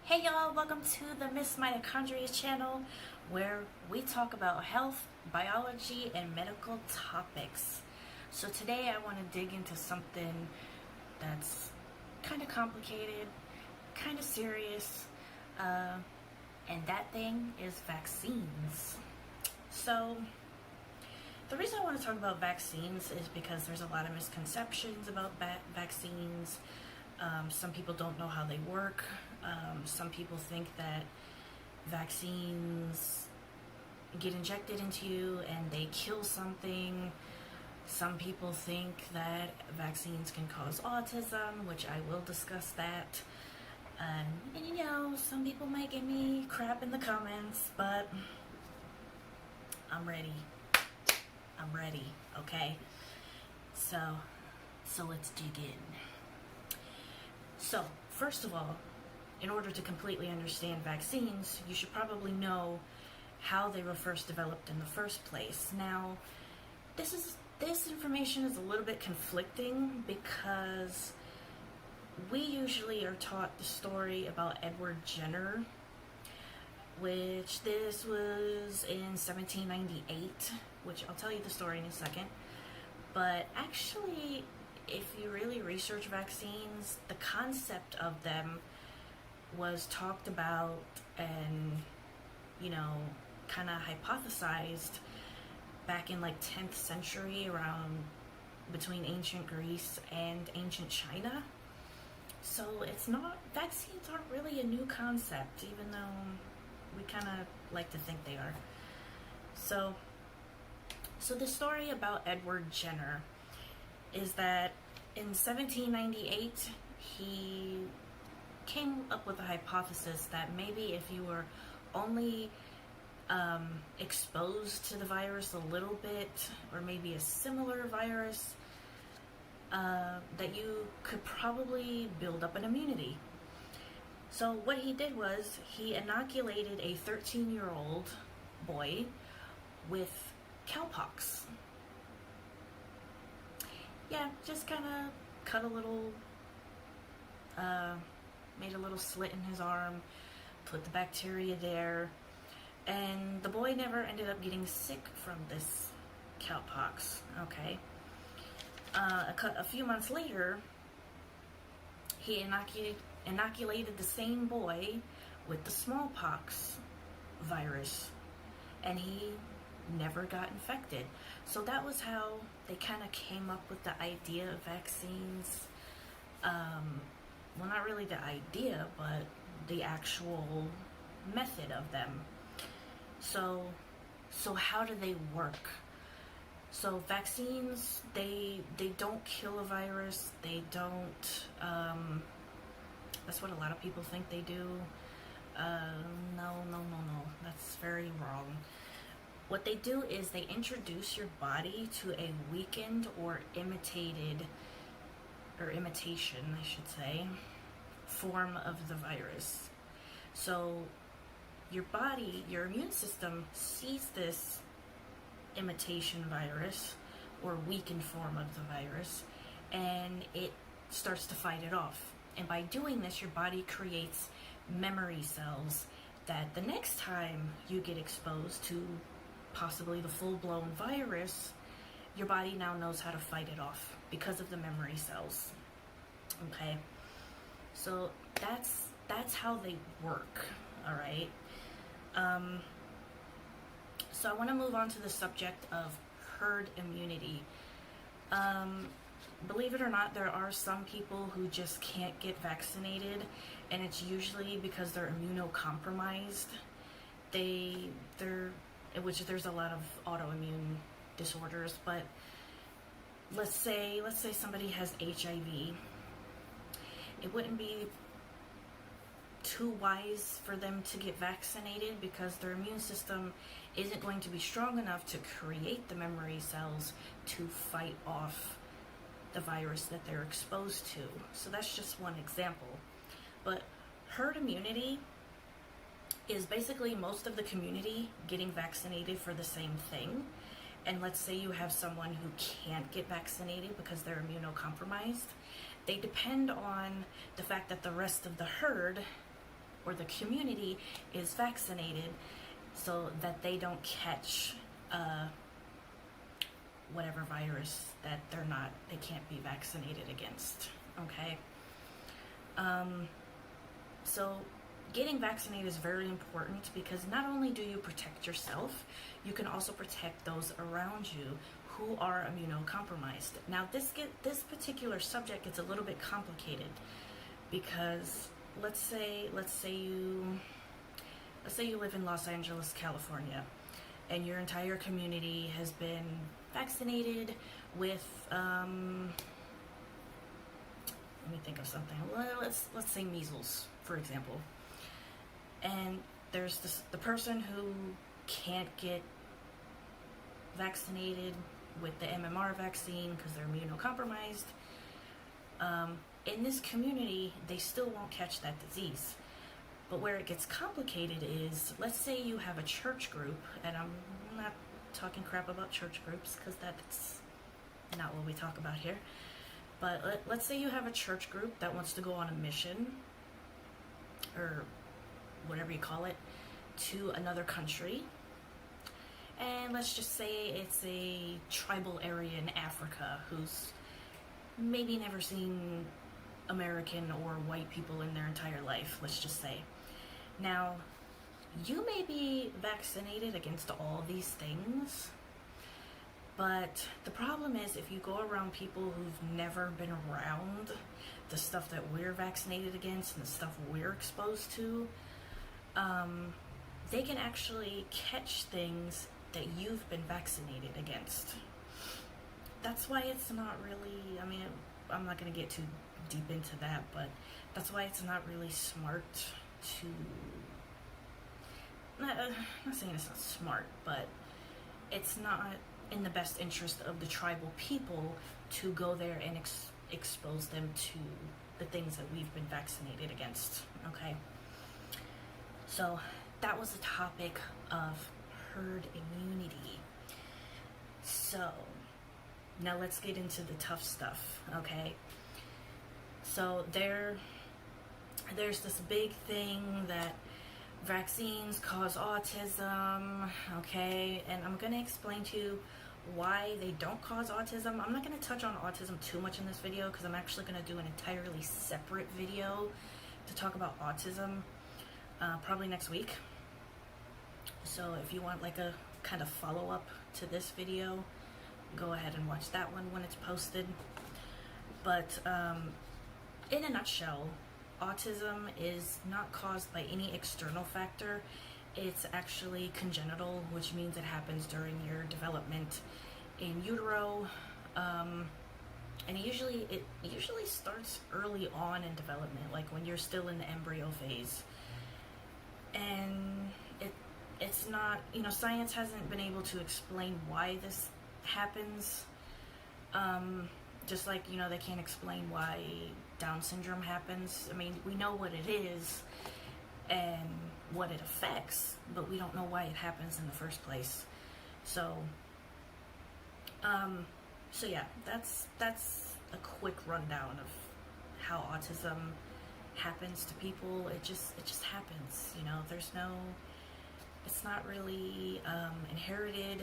Hey y'all, welcome to the Miss Mitochondria channel where we talk about health, biology, and medical topics. So today I want to dig into something that's kind of complicated, kind of serious, and that thing is vaccines. So the reason I want to talk about vaccines is because there's a lot of misconceptions about vaccines. Some people don't know how they work. Some people think that vaccines get injected into you and they kill something. Some people think that vaccines can cause autism, which I will discuss that. And you know, some people might give me crap in the comments, but I'm ready. I'm ready, okay? So let's dig in. So, first of all, in order to completely understand vaccines, you should probably know how they were first developed in the first place. Now, this information is a little bit conflicting because we usually are taught the story about Edward Jenner, which this was in 1798, which I'll tell you the story in a second. But actually, if you really research vaccines, the concept of them was talked about and, you know, kind of hypothesized back in like 10th century, around between ancient Greece and ancient China. So vaccines aren't really a new concept, even though we kind of like to think they are. So the story about Edward Jenner is that in 1798, he came up with a hypothesis that maybe if you were only exposed to the virus a little bit, or maybe a similar virus, that you could probably build up an immunity. So what he did was he inoculated a 13-year-old boy with cowpox. Yeah, just kind of cut a little, made a little slit in his arm, put the bacteria there, and the boy never ended up getting sick from this cowpox, okay? A few months later, he inoculated the same boy with the smallpox virus, and he never got infected. So that was how they kind of came up with the idea of vaccines. Well, not really the idea, but the actual method of them. So how do they work? So vaccines, they don't kill a virus. They don't, that's what a lot of people think they do. No, that's very wrong. What they do is they introduce your body to a weakened or imitation, I should say, form of the virus. So your body, your immune system sees this imitation virus or weakened form of the virus, and it starts to fight it off. And by doing this, your body creates memory cells that the next time you get exposed to possibly the full-blown virus, your body now knows how to fight it off because of the memory cells. Okay, so that's how they work. All right. So I want to move on to the subject of herd immunity. Believe it or not, there are some people who just can't get vaccinated, and it's usually because they're immunocompromised. Which there's a lot of autoimmune disorders, but let's say somebody has HIV. It wouldn't be too wise for them to get vaccinated because their immune system isn't going to be strong enough to create the memory cells to fight off the virus that they're exposed to. So that's just one example. But herd immunity is basically most of the community getting vaccinated for the same thing. And let's say you have someone who can't get vaccinated because they're immunocompromised. They depend on the fact that the rest of the herd or the community is vaccinated so that they don't catch whatever virus that they can't be vaccinated against. Okay. So getting vaccinated is very important because not only do you protect yourself, you can also protect those around you who are immunocompromised. Now this particular subject gets a little bit complicated because let's say you live in Los Angeles, California, and your entire community has been vaccinated with let me think of something. Let's say measles, for example. And there's the person who can't get vaccinated with the MMR vaccine because they're immunocompromised. In this community, they still won't catch that disease. But where it gets complicated is, let's say you have a church group, and I'm not talking crap about church groups because that's not what we talk about here. But let's say you have a church group that wants to go on a mission, or whatever you call it, to another country. And let's just say it's a tribal area in Africa who's maybe never seen American or white people in their entire life, let's just say. Now, you may be vaccinated against all these things, but the problem is if you go around people who've never been around the stuff that we're vaccinated against and the stuff we're exposed to, they can actually catch things that you've been vaccinated against. That's why it's not really, I'm not going to get too deep into that, but that's why it's not really smart to, I'm not saying it's not smart, but it's not in the best interest of the tribal people to go there and expose them to the things that we've been vaccinated against, okay? So that was the topic of herd immunity. So now let's get into the tough stuff, okay? So there's this big thing that vaccines cause autism, okay? And I'm going to explain to you why they don't cause autism. I'm not going to touch on autism too much in this video because I'm actually going to do an entirely separate video to talk about autism probably next week. So if you want like a kind of follow-up to this video, go ahead and watch that one when it's posted. But in a nutshell, autism is not caused by any external factor. It's actually congenital, which means it happens during your development in utero, and it usually starts early on in development, like when you're still in the embryo phase. And it's not, science hasn't been able to explain why this happens. Just like, they can't explain why Down syndrome happens. We know what it is and what it affects, but we don't know why it happens in the first place. So yeah, that's a quick rundown of how autism happens to people. It just happens, it's not really inherited.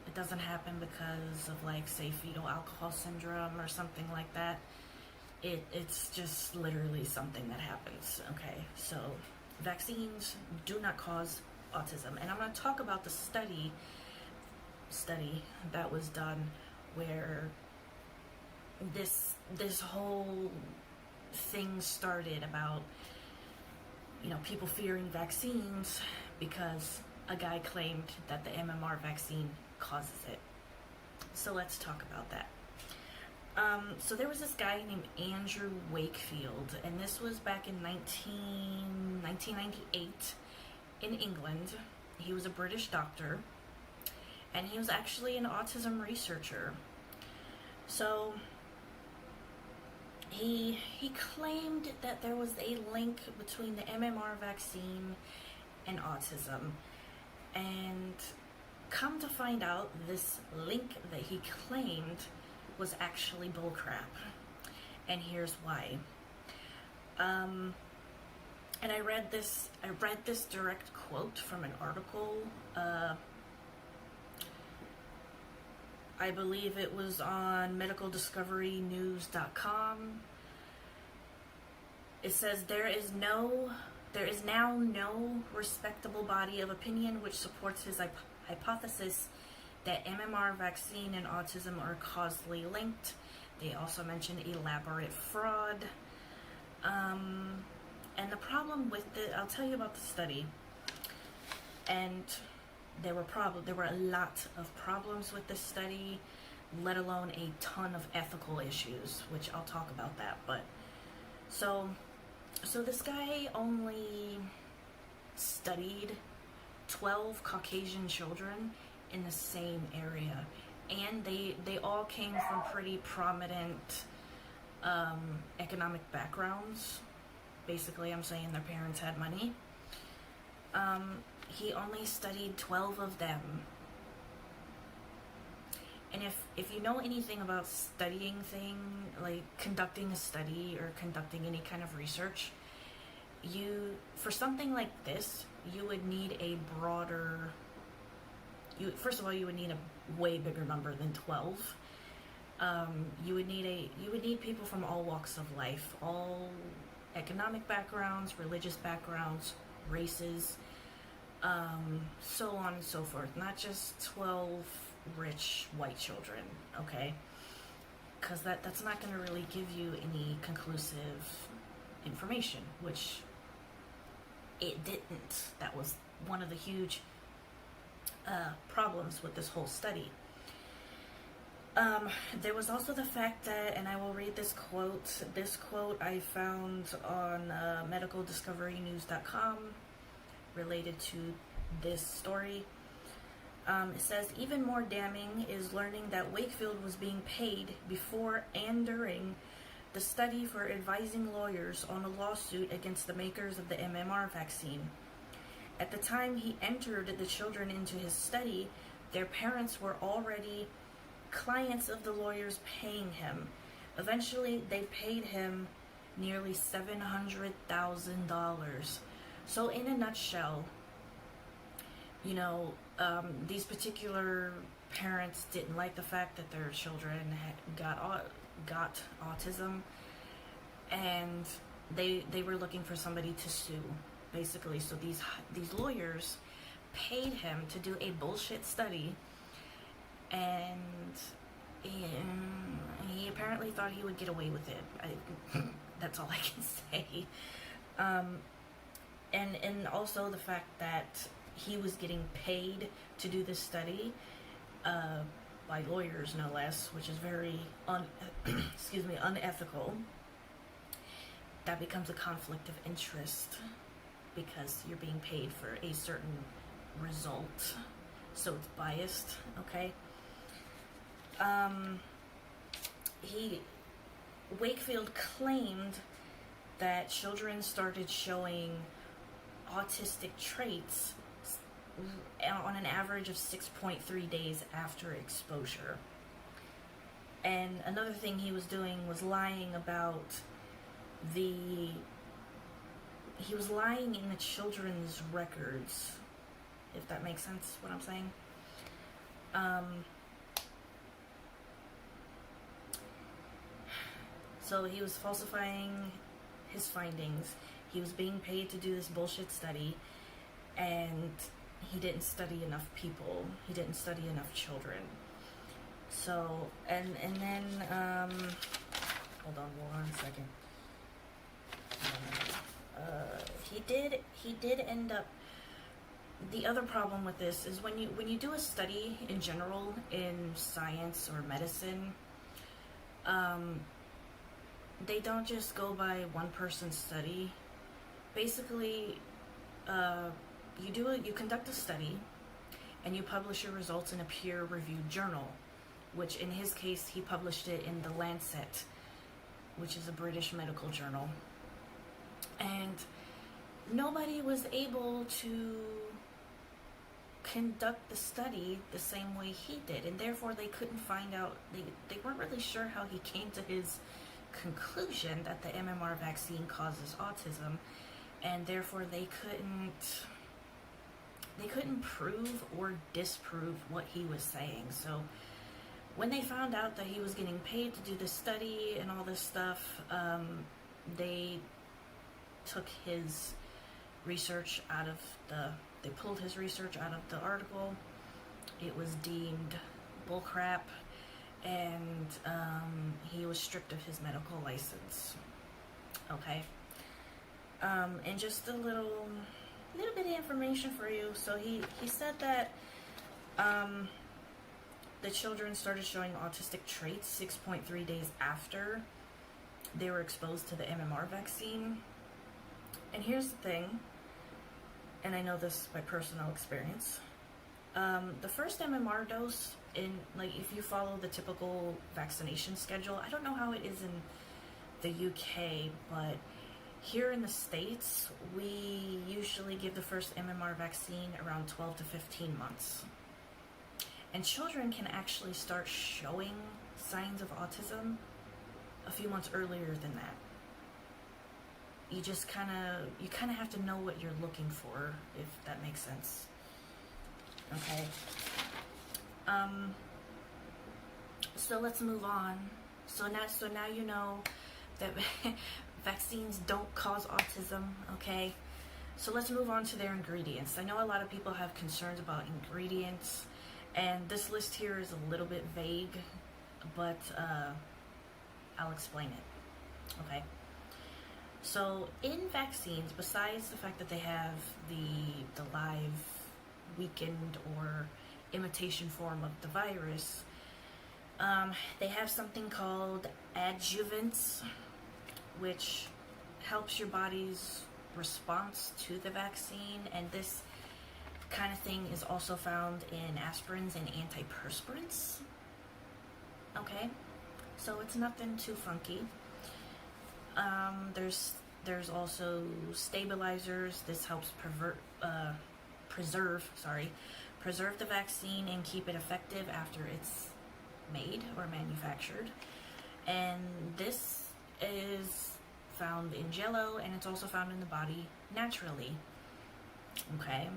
It doesn't happen because of, like, say, fetal alcohol syndrome or something like that. It's just literally something that happens, okay? So vaccines do not cause autism. And I'm going to talk about the study that was done where this whole thing started about, people fearing vaccines because a guy claimed that the MMR vaccine causes it. So let's talk about that. So there was this guy named Andrew Wakefield, and this was back in 1998 in England. He was a British doctor, and he was actually an autism researcher. So he claimed that there was a link between the MMR vaccine and autism, and come to find out, this link that he claimed was actually bullcrap. And here's why. And I read this direct quote from an article. I believe it was on medicaldiscoverynews.com. It says there is now no respectable body of opinion which supports his hypothesis that MMR vaccine and autism are causally linked. They also mention elaborate fraud. And the problem with I'll tell you about the study. And there were a lot of problems with this study, let alone a ton of ethical issues, which I'll talk about that. But so this guy only studied 12 Caucasian children in the same area, and they all came from pretty prominent economic backgrounds. Basically, I'm saying their parents had money. He only studied 12 of them. And if you know anything about studying like conducting a study or conducting any kind of research, for something like this, you would need a broader, first of all, you would need a way bigger number than 12. You would need people from all walks of life, all economic backgrounds, religious backgrounds, races, so on and so forth. Not just 12 rich white children, okay? Because that's not going to really give you any conclusive information, which it didn't. That was one of the huge problems with this whole study. There was also the fact that, and I will read this quote I found on medicaldiscoverynews.com related to this story. It says, even more damning is learning that Wakefield was being paid before and during the study for advising lawyers on a lawsuit against the makers of the MMR vaccine. At the time he entered the children into his study, their parents were already clients of the lawyers paying him. Eventually, they paid him nearly $700,000. So in a nutshell, these particular parents didn't like the fact that their children got autism, and they were looking for somebody to sue, basically. So these lawyers paid him to do a bullshit study, and he apparently thought he would get away with it. That's all I can say. And also the fact that he was getting paid to do this study by lawyers, no less, which is very unethical. That becomes a conflict of interest because you're being paid for a certain result, so it's biased. Okay. Wakefield claimed that children started showing autistic traits on an average of 6.3 days after exposure. And another thing he was doing was lying in the children's records, if that makes sense what I'm saying. So he was falsifying his findings. He was being paid to do this bullshit study, and he didn't study enough people. He didn't study enough children. So, and then, hold on one second. He did end up, the other problem with this is when you do a study in general in science or medicine, they don't just go by one person's study. Basically, you conduct a study and you publish your results in a peer-reviewed journal, which in his case, he published it in The Lancet, which is a British medical journal. And nobody was able to conduct the study the same way he did, and therefore they couldn't find out, they weren't really sure how he came to his conclusion that the MMR vaccine causes autism, and therefore they couldn't prove or disprove what he was saying. So when they found out that he was getting paid to do this study and all this stuff, they took his research out of they pulled his research out of the article. It was deemed bullcrap, and he was stripped of his medical license. Okay. And just a little bit of information for you. So he said that the children started showing autistic traits 6.3 days after they were exposed to the MMR vaccine. And here's the thing, and I know this by personal experience. The first MMR dose, if you follow the typical vaccination schedule, I don't know how it is in the UK, but here in the States, we usually give the first MMR vaccine around 12 to 15 months. And children can actually start showing signs of autism a few months earlier than that. You just kind of have to know what you're looking for, if that makes sense. Okay. So let's move on. So now you know that vaccines don't cause autism, okay? So let's move on to their ingredients. I know a lot of people have concerns about ingredients, and this list here is a little bit vague, but I'll explain it, okay? So in vaccines, besides the fact that they have the live, weakened, or imitation form of the virus, they have something called adjuvants, which helps your body's response to the vaccine, and this kind of thing is also found in aspirins and antiperspirants. Okay, so it's nothing too funky. There's also stabilizers. This helps preserve the vaccine and keep it effective after it's made or manufactured. And this is found in Jello, and it's also found in the body naturally. Okay,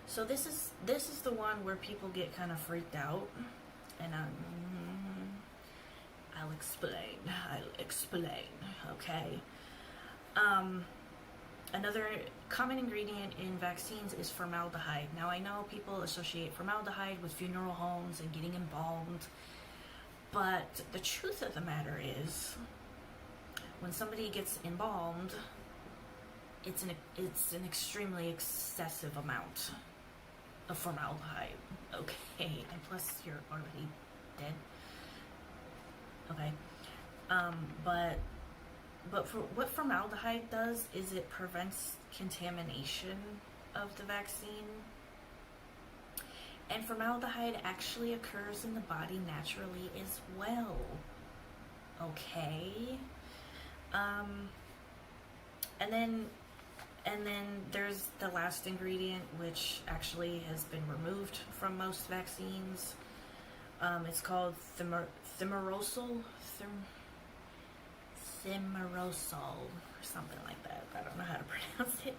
so this is the one where people get kind of freaked out, and I'll explain. Okay. Another common ingredient in vaccines is formaldehyde. Now, I know people associate formaldehyde with funeral homes and getting embalmed, but the truth of the matter is, when somebody gets embalmed, it's an extremely excessive amount of formaldehyde. Okay, and plus you're already dead. Okay, but for what formaldehyde does is it prevents contamination of the vaccine. And formaldehyde actually occurs in the body naturally as well. Okay. And then there's the last ingredient, which actually has been removed from most vaccines. It's called thimerosal, or something like that. I don't know how to pronounce it.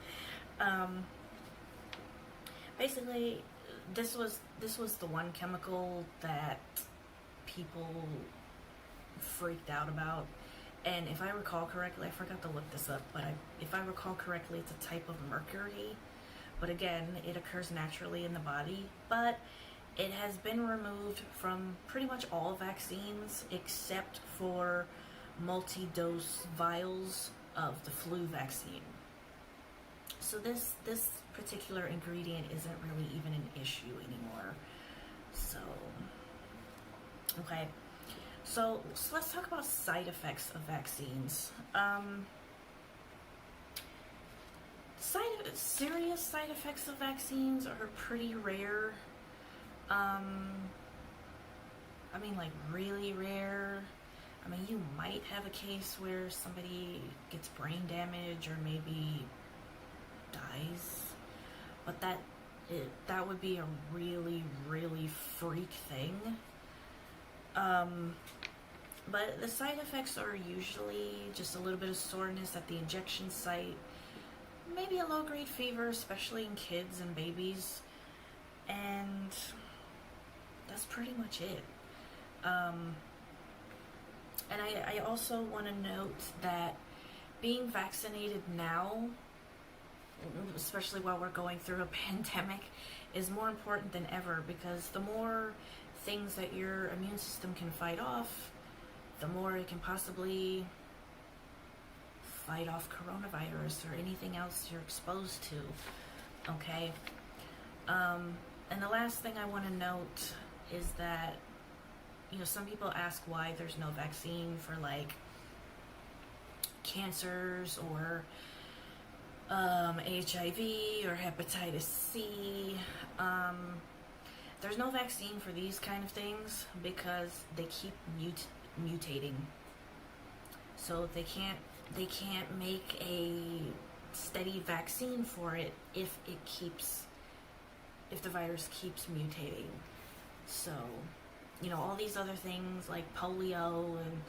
Basically, this was the one chemical that people freaked out about. And if I recall correctly, I forgot to look this up, but if I recall correctly, it's a type of mercury. But again, it occurs naturally in the body. But it has been removed from pretty much all vaccines except for multi-dose vials of the flu vaccine. So this particular ingredient isn't really even an issue anymore. So, okay. So let's talk about side effects of vaccines. Serious side effects of vaccines are pretty rare. I mean, like, really rare. I mean, you might have a case where somebody gets brain damage or maybe dies, but that would be a really, really freak thing. But the side effects are usually just a little bit of soreness at the injection site, maybe a low-grade fever, especially in kids and babies, and that's pretty much it. And I also want to note that being vaccinated now, especially while we're going through a pandemic, is more important than ever, because the more things that your immune system can fight off, the more it can possibly fight off coronavirus or anything else you're exposed to. Okay? And the last thing I want to note is that, some people ask why there's no vaccine for like cancers or HIV or hepatitis C. There's no vaccine for these kind of things because they keep mutating. So they can't make a steady vaccine for it if the virus keeps mutating. So, all these other things like polio and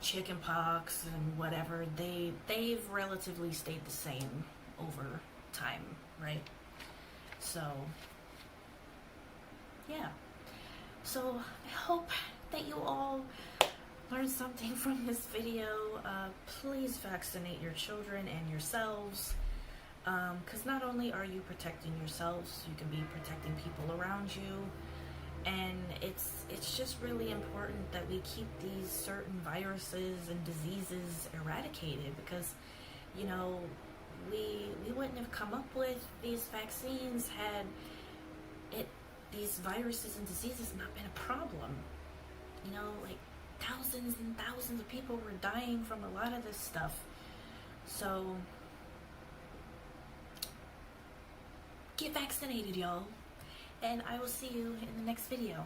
chickenpox and whatever, they've relatively stayed the same over time, right? So, yeah. So, I hope that you all learned something from this video. Please vaccinate your children and yourselves, because not only are you protecting yourselves, you can be protecting people around you. And it's just really important that we keep these certain viruses and diseases eradicated, because we wouldn't have come up with these vaccines had these viruses and diseases not been a problem. Like thousands and thousands of people were dying from a lot of this stuff. So get vaccinated, y'all. And I will see you in the next video.